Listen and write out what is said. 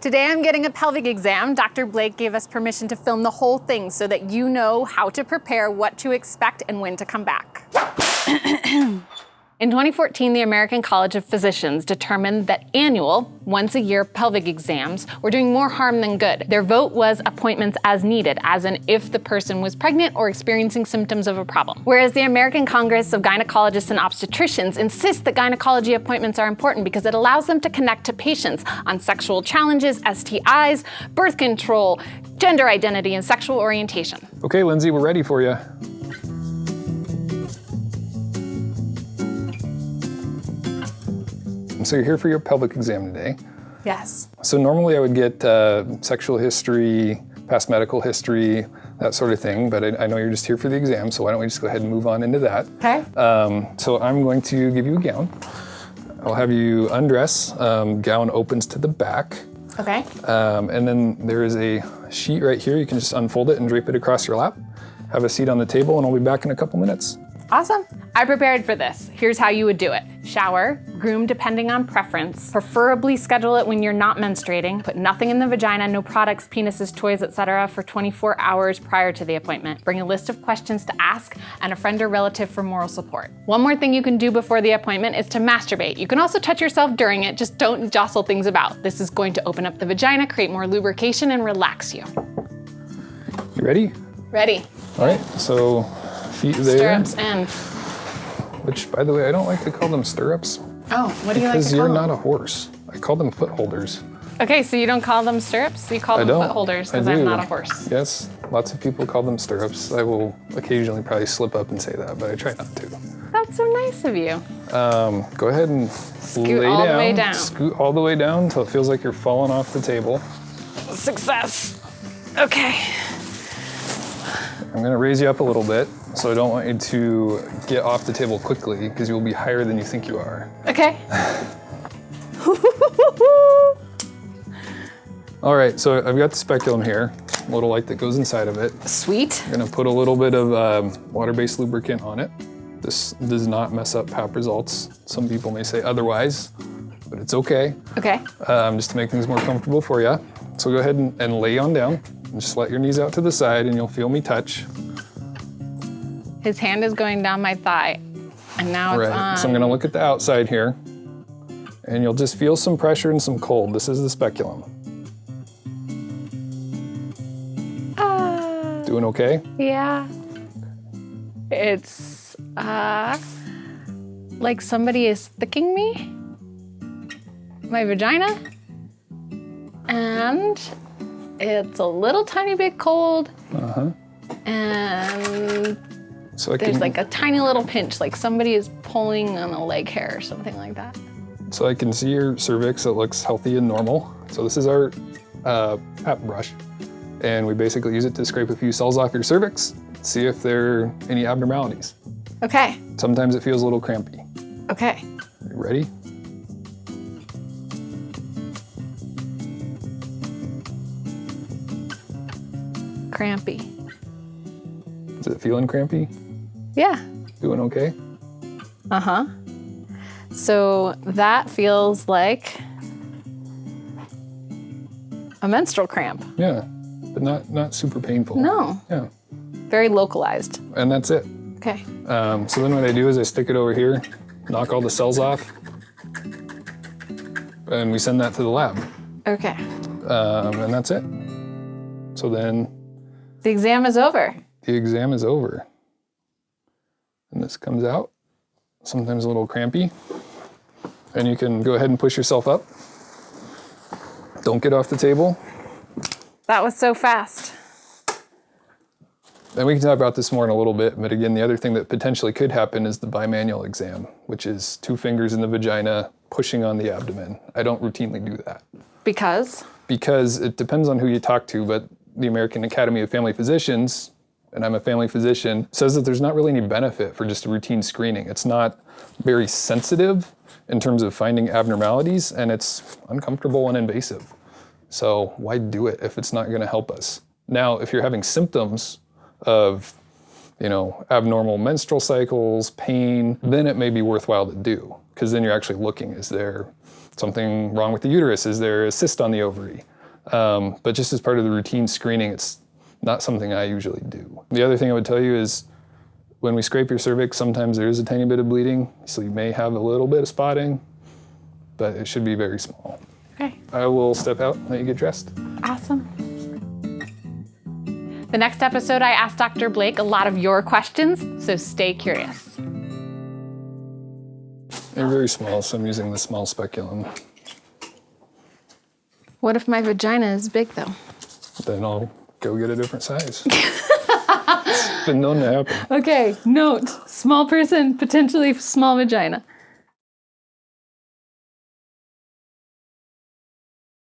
Today I'm getting a pelvic exam. Dr. Blake gave us permission to film the whole thing so that you know how to prepare, what to expect, and when to come back. In 2014, the American College of Physicians determined that annual, once-a-year pelvic exams were doing more harm than good. Their vote was appointments as needed, as in if the person was pregnant or experiencing symptoms of a problem. Whereas the American Congress of Gynecologists and Obstetricians insists that gynecology appointments are important because it allows them to connect to patients on sexual challenges, STIs, birth control, gender identity, and sexual orientation. Okay, Lindsay, we're ready for you. So you're here for your pelvic exam today. Yes. So normally I would get sexual history, past medical history, that sort of thing, but I know you're just here for the exam, so why don't we just go ahead and move on into that. Okay. So I'm going to give you a gown. I'll have you undress. Gown opens to the back. Okay. And then there is a sheet right here. You can just unfold it and drape it across your lap. Have a seat on the table and I'll be back in a couple minutes. Awesome. I prepared for this. Here's how you would do it. Shower, groom depending on preference, preferably schedule it when you're not menstruating, put nothing in the vagina, no products, penises, toys, etc. for 24 hours prior to the appointment. Bring a list of questions to ask and a friend or relative for moral support. One more thing you can do before the appointment is to masturbate. You can also touch yourself during it, just don't jostle things about. This is going to open up the vagina, create more lubrication, and relax you. You ready? Ready. All right, so feet there. Stirrups in. Which, by the way, I don't like to call them stirrups. Oh, what do you like to call them? Because you're not a horse. I call them foot holders. Okay, so you don't call them stirrups? You call them foot holders because I'm not a horse. Yes, lots of people call them stirrups. I will occasionally probably slip up and say that, but I try not to. That's so nice of you. Go ahead and Scoot all the way down. Scoot all the way down until it feels like you're falling off the table. Success. Okay. I'm gonna raise you up a little bit, so I don't want you to get off the table quickly because you'll be higher than you think you are. Okay. All right, so I've got the speculum here, a little light that goes inside of it. Sweet. I'm gonna put a little bit of water-based lubricant on it. This does not mess up PAP results. Some people may say otherwise, but it's okay. Okay. Just to make things more comfortable for you. So go ahead and lay on down. And just let your knees out to the side and you'll feel me touch. His hand is going down my thigh, and now it's on. So I'm gonna look at the outside here, and you'll just feel some pressure and some cold. This is the speculum. Doing okay? Yeah. It's like somebody is thicking me, my vagina, and it's a little tiny bit cold. And so there's like a tiny little pinch, like somebody is pulling on a leg hair or something like that. So I can see your cervix. It looks healthy and normal. So this is our PAP brush. And we basically use it to scrape a few cells off your cervix, see if there are any abnormalities. Okay. Sometimes it feels a little crampy. Okay. You ready? Crampy. Is it feeling crampy? Yeah. Doing okay? Uh-huh. So that feels like a menstrual cramp. Yeah, but not super painful. No. Yeah. Very localized. And that's it. Okay. So then what I do is I stick it over here, knock all the cells off, and we send that to the lab. Okay. And that's it. So then The exam is over. the exam is over. And this comes out, sometimes a little crampy. And you can go ahead and push yourself up. Don't get off the table. That was so fast. And we can talk about this more in a little bit, but again, the other thing that potentially could happen is the bimanual exam, which is 2 fingers in the vagina, pushing on the abdomen. I don't routinely do that. Because? Because it depends on who you talk to, but the American Academy of Family Physicians, and I'm a family physician, says that there's not really any benefit for just a routine screening. It's not very sensitive in terms of finding abnormalities, and it's uncomfortable and invasive. So why do it if it's not gonna help us? Now, if you're having symptoms of, abnormal menstrual cycles, pain, then it may be worthwhile to do, because then you're actually looking, is there something wrong with the uterus? Is there a cyst on the ovary? But just as part of the routine screening, it's not something I usually do. The other thing I would tell you is when we scrape your cervix, sometimes there is a tiny bit of bleeding, so you may have a little bit of spotting, but it should be very small. Okay. I will step out and let you get dressed. Awesome. The next episode, I asked Dr. Blake a lot of your questions, so stay curious. They're very small, so I'm using the small speculum. What if my vagina is big, though? Then I'll go get a different size. It's been known to happen. Okay, note, small person, potentially small vagina.